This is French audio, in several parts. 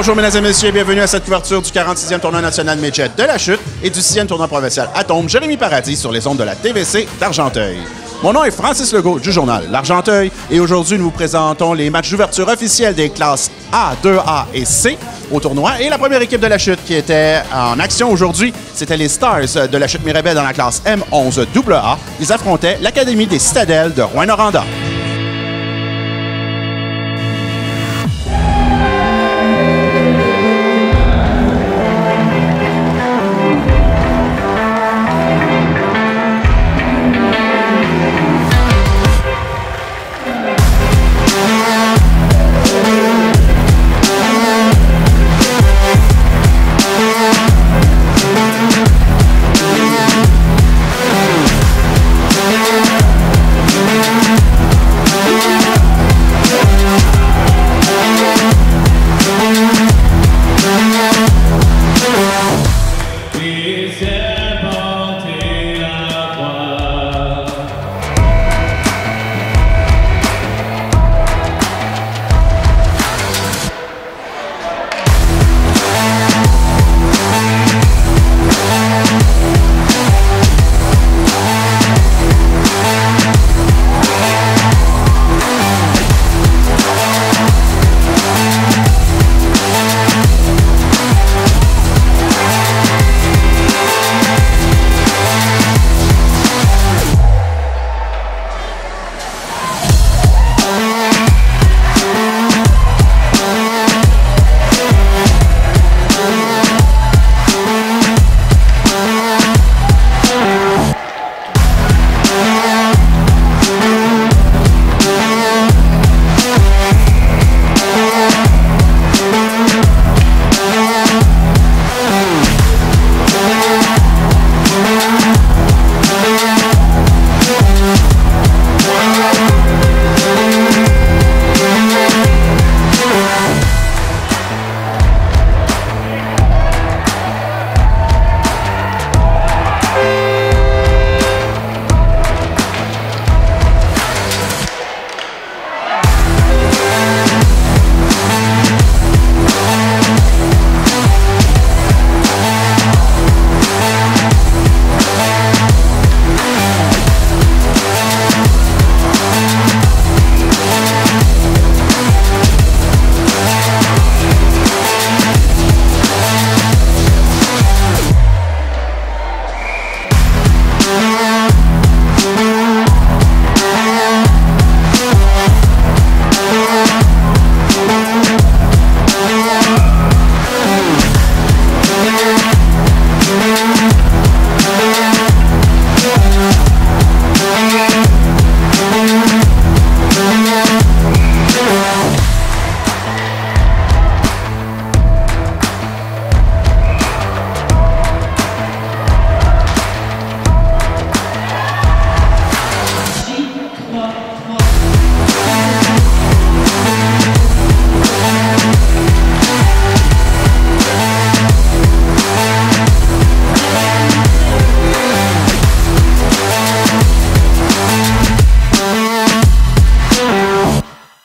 Bonjour mesdames et messieurs, bienvenue à cette couverture du 46e tournoi national Midget de la chute et du 6e tournoi provincial Atome Jérémy Paradis sur les ondes de la TVC d'Argenteuil. Mon nom est Francis Legault du journal L'Argenteuil et aujourd'hui nous vous présentons les matchs d'ouverture officiels des classes A, 2A et C au tournoi. Et la première équipe de la chute qui était en action aujourd'hui, c'était les Stars de la chute Mirabel dans la classe M11 AA. Ils affrontaient l'Académie des Citadelles de Rouyn-Noranda.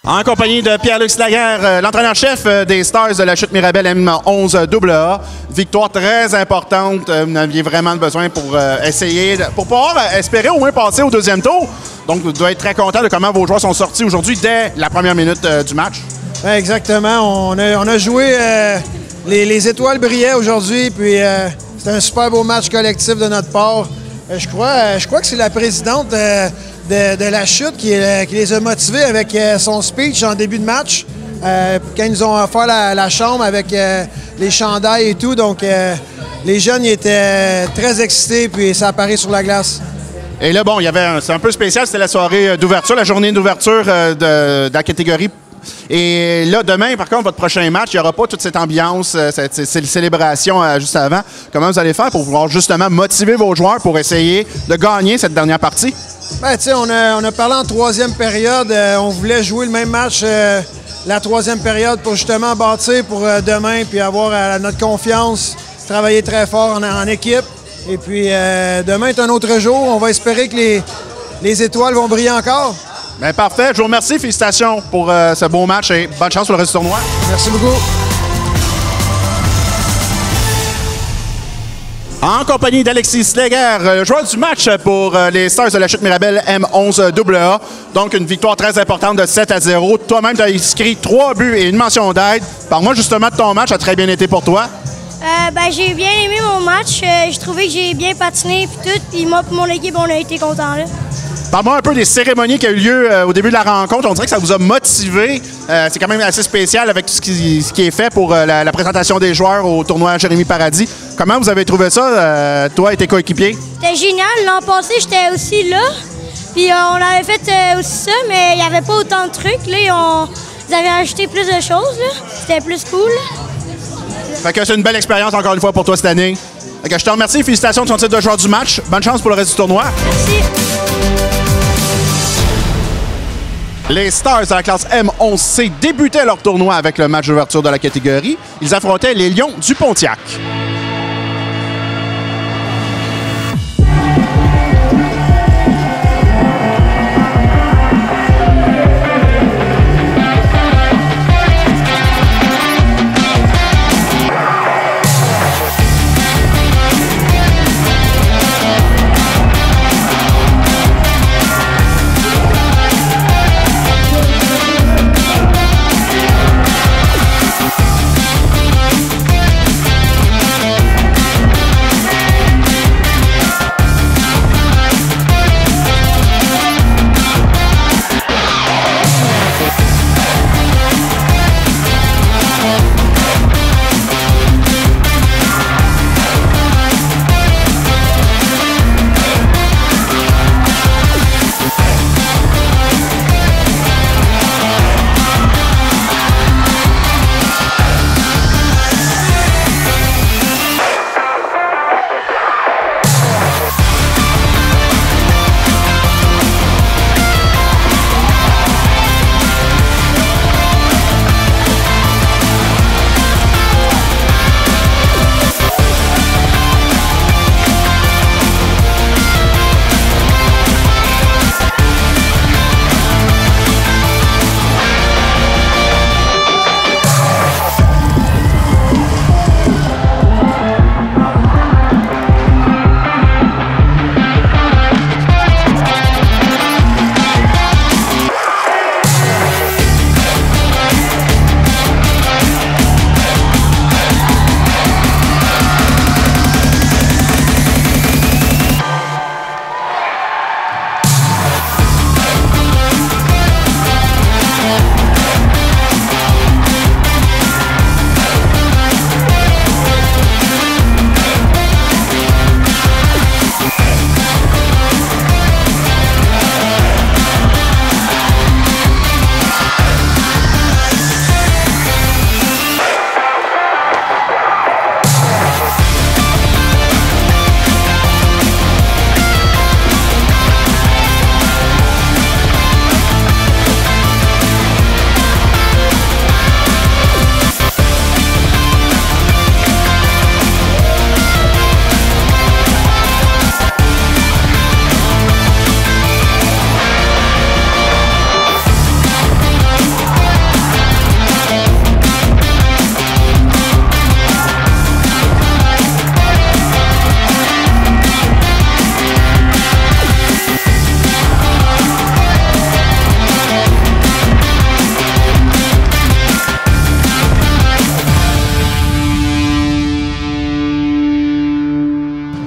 En compagnie de Pierre-Luc Slaguerre, l'entraîneur-chef des Stars de la chute Mirabel M11 AA. Victoire très importante. Vous en aviez vraiment besoin pour essayer, pour pouvoir espérer au moins passer au deuxième tour. Donc, vous devez être très content de comment vos joueurs sont sortis aujourd'hui dès la première minute du match. Exactement. On a joué, les étoiles brillaient aujourd'hui, puis c'était un super beau match collectif de notre part. Je crois que c'est la présidente de la chute qui les a motivés avec son speech en début de match. Quand ils nous ont offert la chambre avec les chandails et tout. Donc, les jeunes ils étaient très excités, puis ça apparaît sur la glace. Et là, bon, c'est un peu spécial, c'était la soirée d'ouverture, la journée d'ouverture de la catégorie. Et là, demain, par contre, votre prochain match, il n'y aura pas toute cette ambiance, cette célébration juste avant. Comment vous allez faire pour pouvoir justement motiver vos joueurs pour essayer de gagner cette dernière partie? Ben, tu sais, on a parlé en troisième période. On voulait jouer le même match la troisième période pour justement bâtir pour demain puis avoir notre confiance, travailler très fort en équipe. Et puis, demain est un autre jour. On va espérer que les étoiles vont briller encore. Bien, parfait. Je vous remercie. Félicitations pour ce beau match et bonne chance pour le reste du tournoi. Merci beaucoup. En compagnie d'Alexis Sleger, joueur du match pour les Stars de la Chute Mirabel M11AA. Donc, une victoire très importante de 7-0. Toi-même, tu as inscrit 3 buts et une mention d'aide. Parle-moi justement de ton match. Ça a très bien été pour toi. J'ai bien aimé mon match. J'ai trouvé que j'ai bien patiné et tout. Puis moi et mon équipe, on a été contents là. Parle-moi un peu des cérémonies qui ont eu lieu au début de la rencontre. On dirait que ça vous a motivé. C'est quand même assez spécial avec tout ce qui est fait pour la présentation des joueurs au tournoi Jérémy Paradis. Comment vous avez trouvé ça, toi et tes coéquipiers? C'était génial. L'an passé, j'étais aussi là. Puis on avait fait aussi ça, mais il n'y avait pas autant de trucs. Là, ils avaient ajouté plus de choses. C'était plus cool. Fait que c'est une belle expérience encore une fois pour toi cette année. Fait que je te remercie. Félicitations de ton titre de joueur du match. Bonne chance pour le reste du tournoi. Merci. Les Stars de la classe M11C débutaient leur tournoi avec le match d'ouverture de la catégorie. Ils affrontaient les Lions du Pontiac.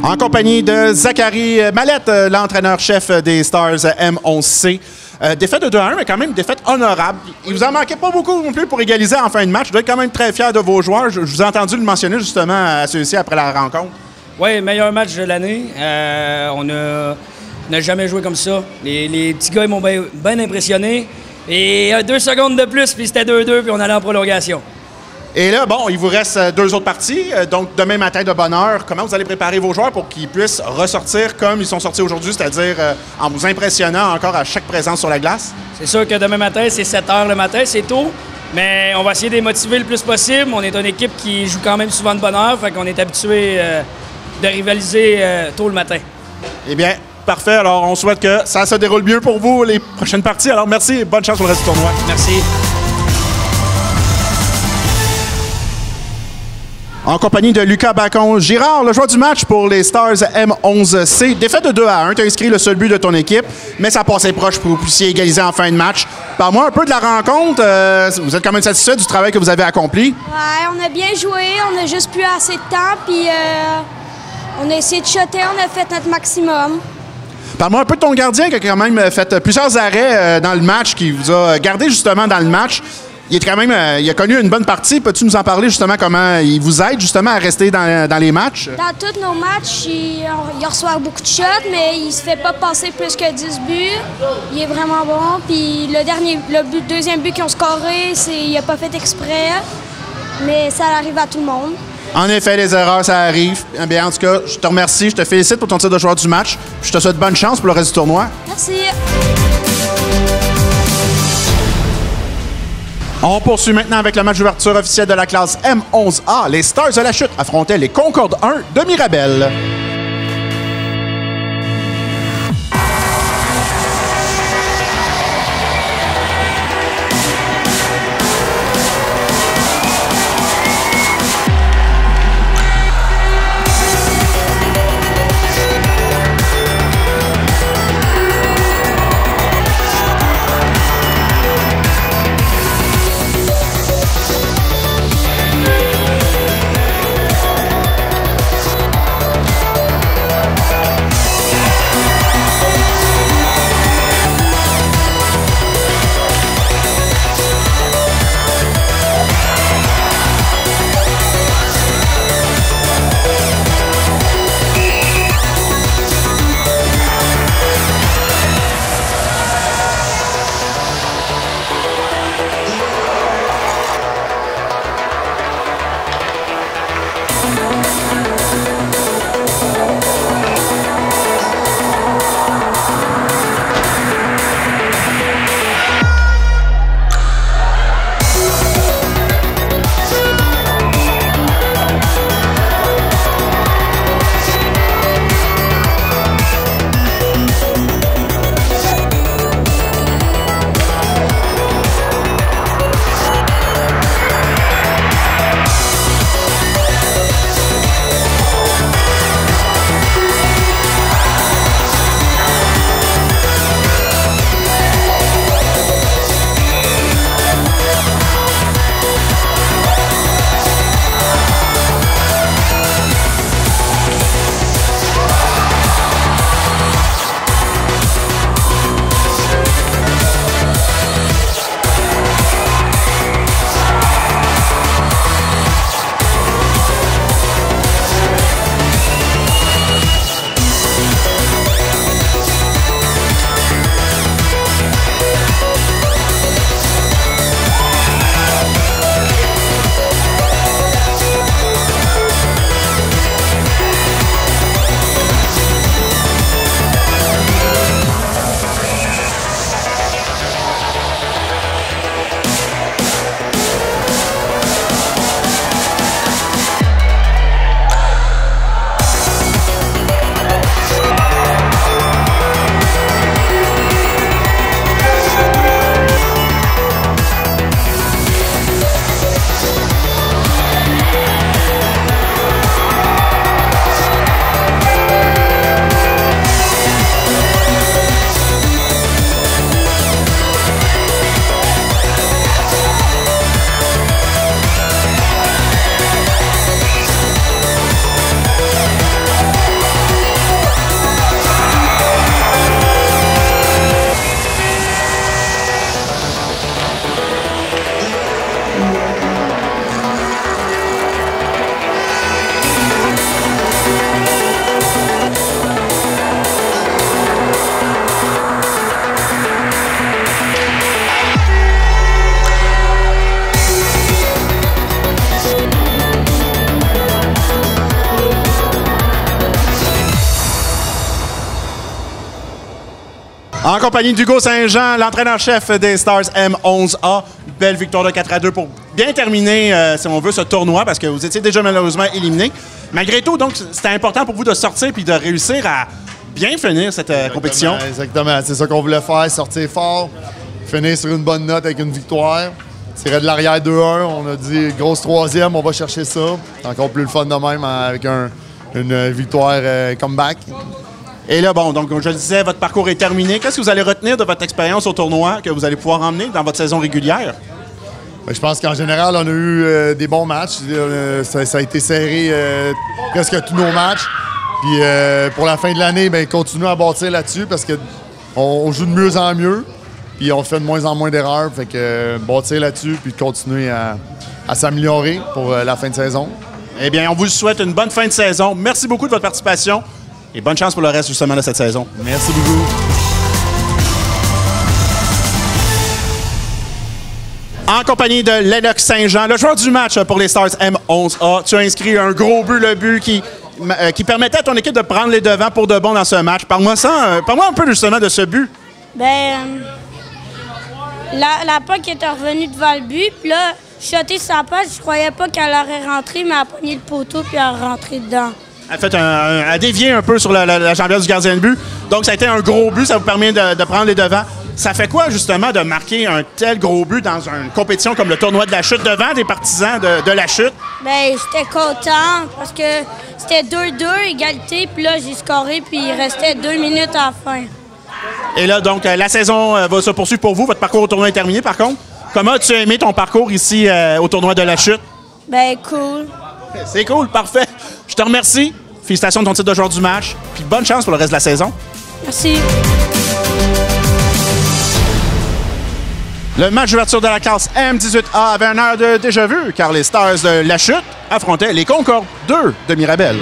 En compagnie de Zachary Mallette, l'entraîneur-chef des Stars M11C. Défaite de 2-1, mais quand même défaite honorable. Il vous en manquait pas beaucoup non plus pour égaliser en fin de match. Je dois être quand même très fier de vos joueurs. Je vous ai entendu le mentionner justement à ceux-ci après la rencontre. Oui, meilleur match de l'année. On n'a jamais joué comme ça. Les petits gars m'ont bien impressionné. Et 2 secondes de plus, puis c'était 2-2, puis on allait en prolongation. Et là, bon, il vous reste 2 autres parties. Donc, demain matin de bonne heure, comment vous allez préparer vos joueurs pour qu'ils puissent ressortir comme ils sont sortis aujourd'hui, c'est-à-dire en vous impressionnant encore à chaque présence sur la glace? C'est sûr que demain matin, c'est 7 h le matin, c'est tôt. Mais on va essayer de les motiver le plus possible. On est une équipe qui joue quand même souvent de bonne heure, fait qu'on est habitué de rivaliser tôt le matin. Eh bien, parfait. Alors, on souhaite que ça se déroule mieux pour vous les prochaines parties. Alors, merci et bonne chance pour le reste du tournoi. Merci. En compagnie de Lucas Bacon-Girard, le joueur du match pour les Stars M11C. Défaite de 2-1. Tu as inscrit le seul but de ton équipe, mais ça passait proche pour que vous puissiez égaliser en fin de match. Parle-moi un peu de la rencontre. Vous êtes quand même satisfait du travail que vous avez accompli? Ouais, on a bien joué. On a juste plus assez de temps. Puis on a essayé de shotter. On a fait notre maximum. Parle-moi un peu de ton gardien qui a quand même fait plusieurs arrêts dans le match, qui vous a gardé justement dans le match. Il est quand même, il a connu une bonne partie. Peux-tu nous en parler justement comment il vous aide justement à rester dans les matchs? Dans tous nos matchs, il reçoit beaucoup de shots, mais il se fait pas passer plus que 10 buts. Il est vraiment bon. Puis le deuxième but qu'ils ont scoré, il n'a pas fait exprès, mais ça arrive à tout le monde. En effet, les erreurs, ça arrive. Bien, en tout cas, je te remercie, je te félicite pour ton titre de joueur du match. Je te souhaite bonne chance pour le reste du tournoi. Merci. On poursuit maintenant avec le match d'ouverture officiel de la classe M11A. Les Stars de la Chute affrontaient les Concorde 1 de Mirabel. En compagnie d'Hugo Saint-Jean, l'entraîneur-chef des Stars M11A. Belle victoire de 4-2 pour bien terminer, si on veut, ce tournoi, parce que vous étiez déjà malheureusement éliminé. Malgré tout, donc, c'était important pour vous de sortir puis de réussir à bien finir cette compétition. Exactement. C'est ça qu'on voulait faire, sortir fort, finir sur une bonne note avec une victoire. tirait de l'arrière 2-1. On a dit grosse troisième, on va chercher ça. Encore plus le fun de même avec une victoire comeback. Et là, bon, donc, comme je le disais, votre parcours est terminé. Qu'est-ce que vous allez retenir de votre expérience au tournoi que vous allez pouvoir emmener dans votre saison régulière? Ben, je pense qu'en général, on a eu des bons matchs. Ça a été serré presque tous nos matchs. Puis pour la fin de l'année, ben, continuons à bâtir là-dessus parce qu'on joue de mieux en mieux. Puis on fait de moins en moins d'erreurs. Fait que bâtir là-dessus puis continuer à s'améliorer pour la fin de saison. Eh bien, on vous souhaite une bonne fin de saison. Merci beaucoup de votre participation et bonne chance pour le reste justement de cette saison. Merci beaucoup. En compagnie de Lennox Saint-Jean, le joueur du match pour les Stars M11A, tu as inscrit un gros but, le but qui permettait à ton équipe de prendre les devants pour de bon dans ce match. Parle-moi un peu justement de ce but. Ben, la puck était revenue devant le but, puis là, shoté sa passe, je croyais pas qu'elle aurait rentré, mais elle a pogné le poteau puis elle a rentré dedans. Elle a dévié un peu sur la jambière du gardien de but. Donc, ça a été un gros but. Ça vous permet de prendre les devants. Ça fait quoi, justement, de marquer un tel gros but dans une compétition comme le tournoi de la chute devant des partisans de la chute? Bien, j'étais content parce que c'était 2-2, égalité. Puis là, j'ai scoré, puis il restait 2 minutes à la fin. Et là, donc, la saison va se poursuivre pour vous. Votre parcours au tournoi est terminé, par contre. Comment as-tu aimé ton parcours ici au tournoi de la chute? Ben cool. C'est cool, parfait. Je te remercie. Félicitations de ton titre de joueur du match. Puis bonne chance pour le reste de la saison. Merci. Le match d'ouverture de la classe M18A avait un air de déjà-vu, car les Stars de la chute affrontaient les Concorde 2 de Mirabel.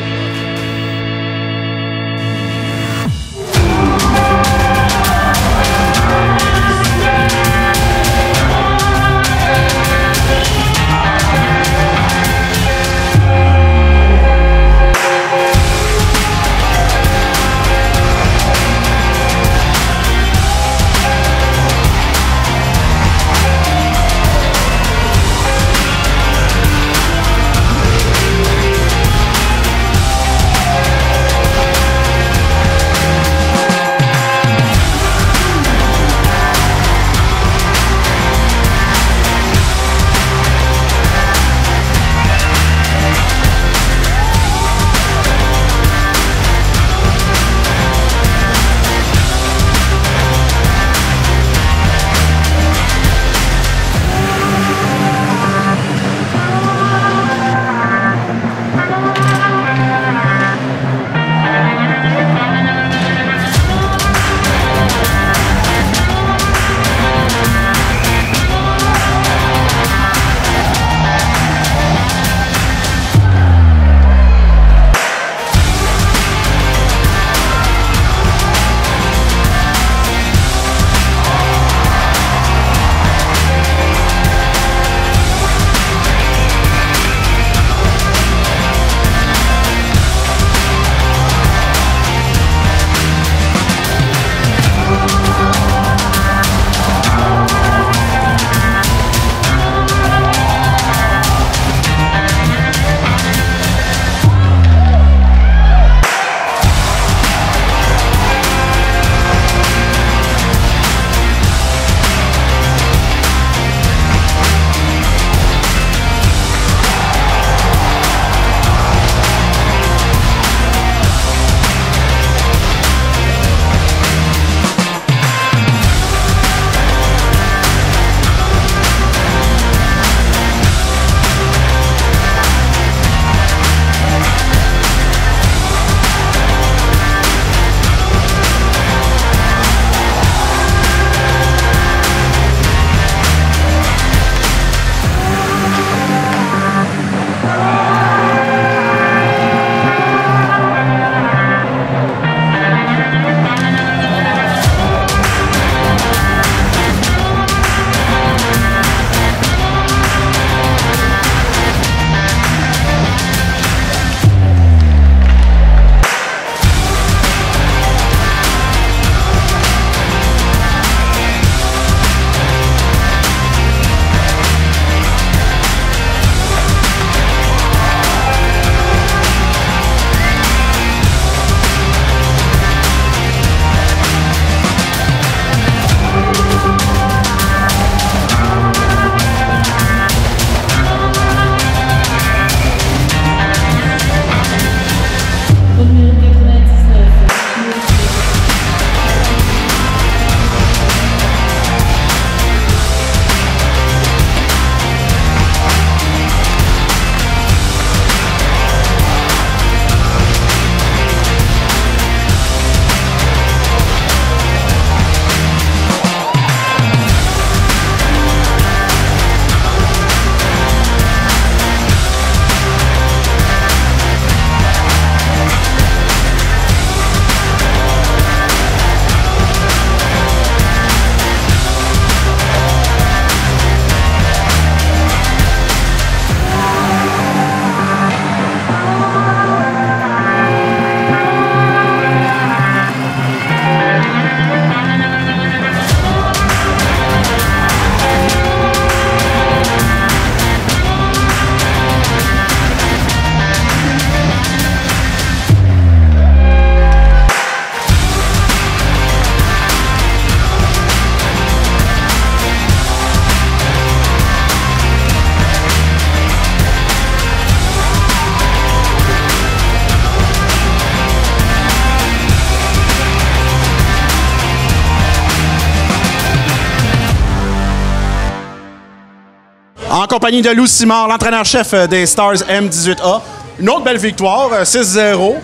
En compagnie de Lou Simard, l'entraîneur-chef des Stars M18A. Une autre belle victoire, 6-0.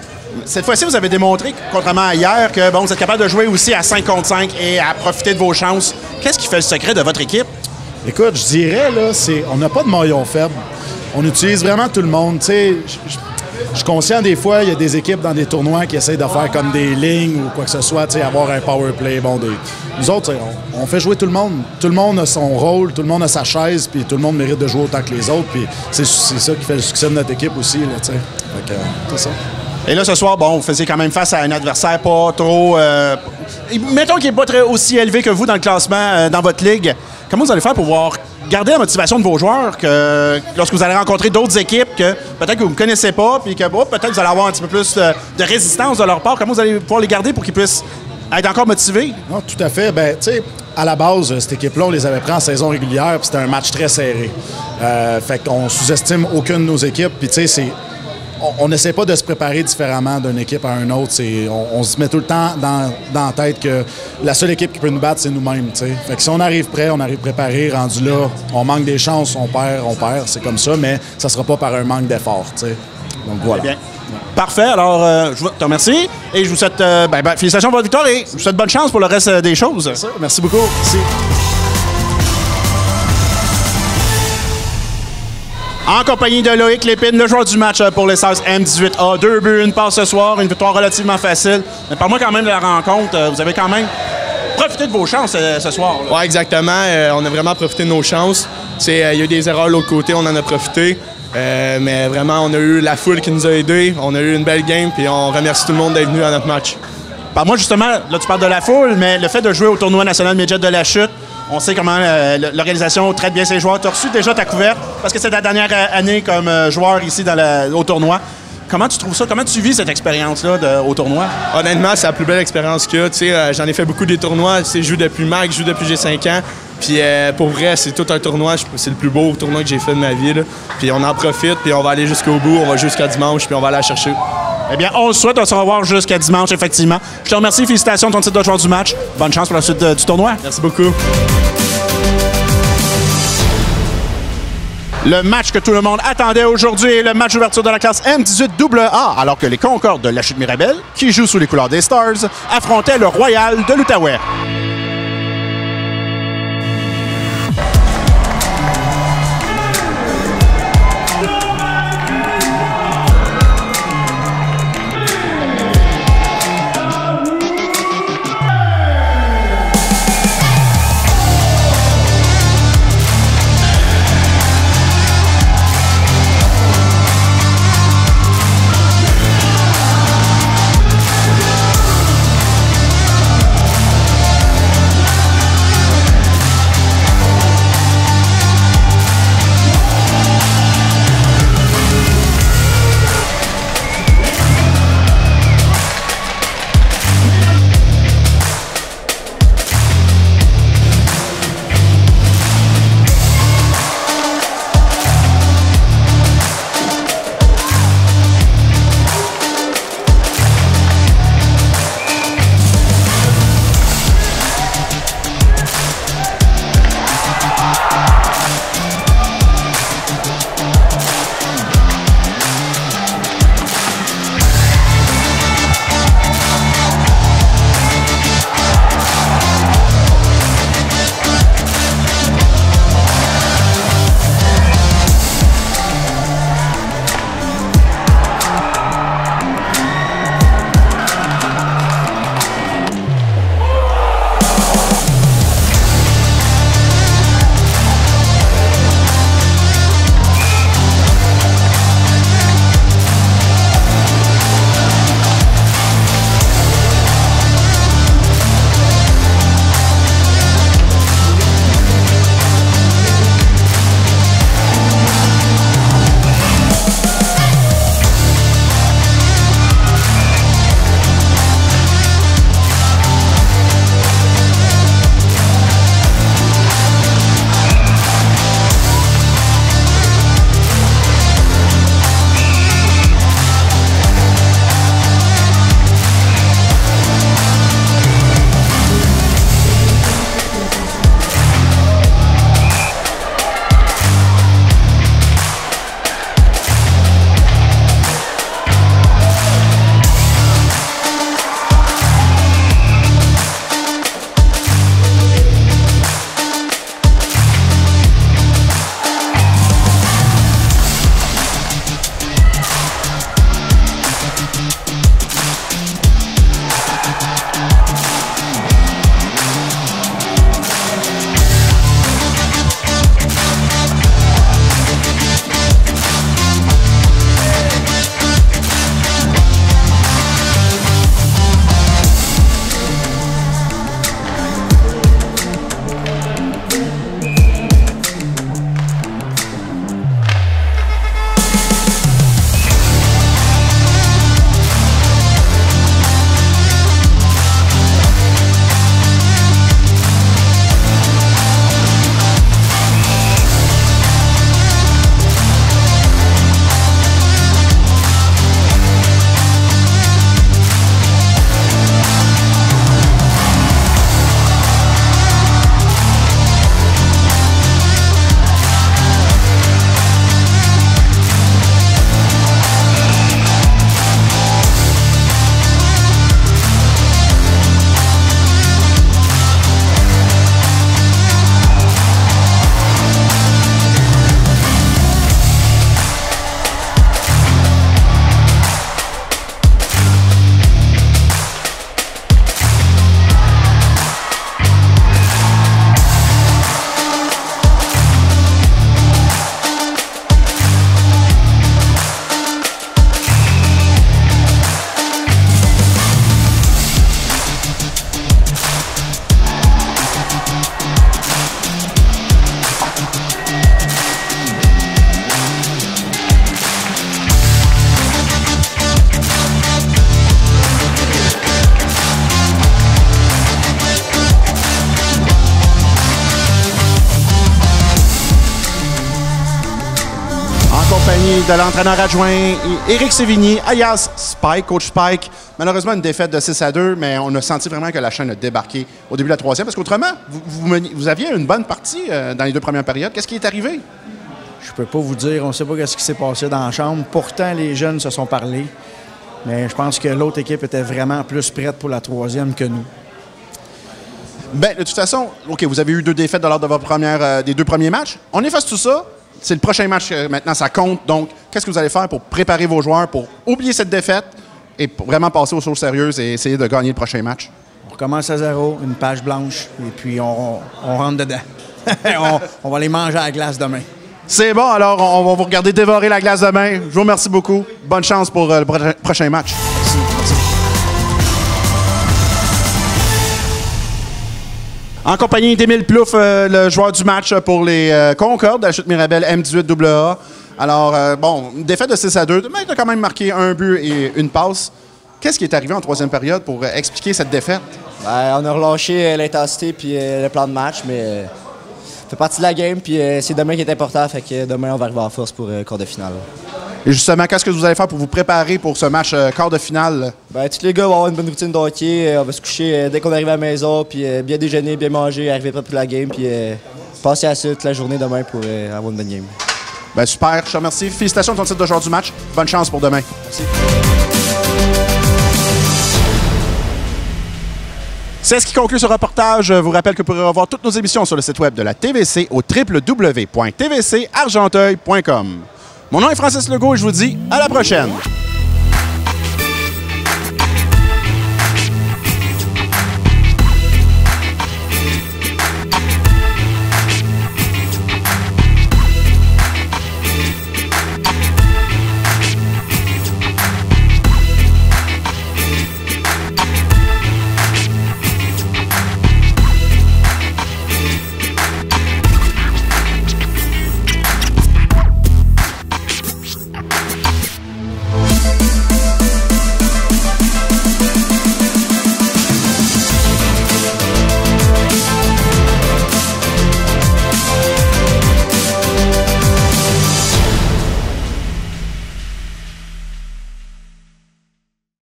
Cette fois-ci, vous avez démontré, contrairement à hier, que bon, vous êtes capable de jouer aussi à 5 contre 5 et à profiter de vos chances. Qu'est-ce qui fait le secret de votre équipe? Écoute, je dirais, là, on n'a pas de maillon faible. On utilise vraiment tout le monde. Tu sais, je suis conscient des fois, il y a des équipes dans des tournois qui essayent de faire comme des lignes ou quoi que ce soit, tu sais, avoir un power play. Bon, nous autres, on fait jouer tout le monde. Tout le monde a son rôle, tout le monde a sa chaise, puis tout le monde mérite de jouer autant que les autres. Puis c'est ça qui fait le succès de notre équipe aussi, là, tu sais. Fait que, c'est ça. Et là, ce soir, bon, vous faisiez quand même face à un adversaire pas trop... mettons qu'il n'est pas très aussi élevé que vous dans le classement, dans votre ligue. Comment vous allez faire pour pouvoir garder la motivation de vos joueurs que lorsque vous allez rencontrer d'autres équipes que peut-être que vous ne connaissez pas, puis que peut-être vous allez avoir un petit peu plus de résistance de leur part? Comment vous allez pouvoir les garder pour qu'ils puissent être encore motivés? Non, tout à fait. Ben, tu sais, à la base, cette équipe-là, on les avait pris en saison régulière, puis c'était un match très serré. Fait qu'on sous-estime aucune de nos équipes, puis tu sais, on n'essaie pas de se préparer différemment d'une équipe à une autre. On se met tout le temps dans la tête que la seule équipe qui peut nous battre, c'est nous-mêmes. T'sais. Fait que si on arrive prêt, on arrive préparé, rendu là, on manque des chances, on perd, c'est comme ça, mais ça ne sera pas par un manque d'effort. Donc voilà. Bien. Parfait. Alors, je te remercie et je vous souhaite félicitations pour votre victoire et je vous souhaite bonne chance pour le reste des choses. C'est ça. Merci beaucoup. Merci. En compagnie de Loïc Lépine, le joueur du match pour les Stars M18A. 2 buts, une passe ce soir, une victoire relativement facile. Mais parle-moi quand même de la rencontre. Vous avez quand même profité de vos chances ce soir. Oui, exactement. On a vraiment profité de nos chances. Il y a eu des erreurs de l'autre côté, on en a profité. Mais vraiment, on a eu la foule qui nous a aidés. On a eu une belle game, puis on remercie tout le monde d'être venu à notre match. Parle-moi justement, là tu parles de la foule, mais le fait de jouer au tournoi national Midget de la Chute, on sait comment l'organisation traite bien ses joueurs. Tu as reçu déjà ta couverte parce que c'est ta dernière année comme joueur ici au tournoi. Comment tu trouves ça? Comment tu vis cette expérience-là au tournoi? Honnêtement, c'est la plus belle expérience qu'il y a. J'en ai fait beaucoup des tournois. Je joue depuis Mac, je joue depuis j'ai 5 ans. Puis pour vrai, c'est tout un tournoi. C'est le plus beau tournoi que j'ai fait de ma vie. Là. Puis on en profite, puis on va aller jusqu'au bout. On va jusqu'à dimanche, puis on va aller la chercher. Eh bien, on le souhaite. On se revoir jusqu'à dimanche, effectivement. Je te remercie. Félicitations de ton titre de joueur du match. Bonne chance pour la suite du tournoi. Merci beaucoup. Le match que tout le monde attendait aujourd'hui est le match d'ouverture de la classe M18AA, alors que les Concordes de la Chute-Mirabel, qui jouent sous les couleurs des Stars, affrontaient le Royal de l'Outaouais. de l'entraîneur adjoint Éric Sévigny, alias Spike, coach Spike. Malheureusement, une défaite de 6-2, mais on a senti vraiment que la chaîne a débarqué au début de la troisième, parce qu'autrement, vous aviez une bonne partie dans les 2 premières périodes. Qu'est-ce qui est arrivé? Je peux pas vous dire, on sait pas ce qui s'est passé dans la chambre. Pourtant, les jeunes se sont parlé, mais je pense que l'autre équipe était vraiment plus prête pour la troisième que nous. Bien, de toute façon, OK, vous avez eu 2 défaites lors de votre des 2 premiers matchs. On efface tout ça. C'est le prochain match maintenant, ça compte. Donc, qu'est-ce que vous allez faire pour préparer vos joueurs pour oublier cette défaite et pour vraiment passer aux choses sérieuses et essayer de gagner le prochain match? On recommence à 0, une page blanche, et puis on rentre dedans. on va les manger à la glace demain. C'est bon, alors on va vous regarder dévorer la glace demain. Je vous remercie beaucoup. Bonne chance pour le prochain match. Merci. En compagnie d'Émile Plouffe, le joueur du match pour les Concordes de la Chute Mirabel M18AA. Alors, une défaite de 6-2, mais tu as quand même marqué un but et une passe. Qu'est-ce qui est arrivé en troisième période pour expliquer cette défaite? On a relâché l'intensité puis le plan de match, mais ça fait partie de la game. Puis c'est demain qui est important, fait que demain, on va arriver en force pour le quart de finale. Et justement, qu'est-ce que vous allez faire pour vous préparer pour ce match quart de finale? Tous les gars vont avoir une bonne routine de hockey. On va se coucher dès qu'on arrive à la maison, puis bien déjeuner, bien manger, arriver prêt pour la game, puis passer à ça toute la journée demain pour avoir une bonne game. Ben super, je te remercie. Félicitations de ton titre de joueur du match. Bonne chance pour demain. Merci. C'est ce qui conclut ce reportage. Je vous rappelle que vous pourrez revoir toutes nos émissions sur le site web de la TVC au www.tvcargenteuil.com. Mon nom est Francis Legault et je vous dis à la prochaine.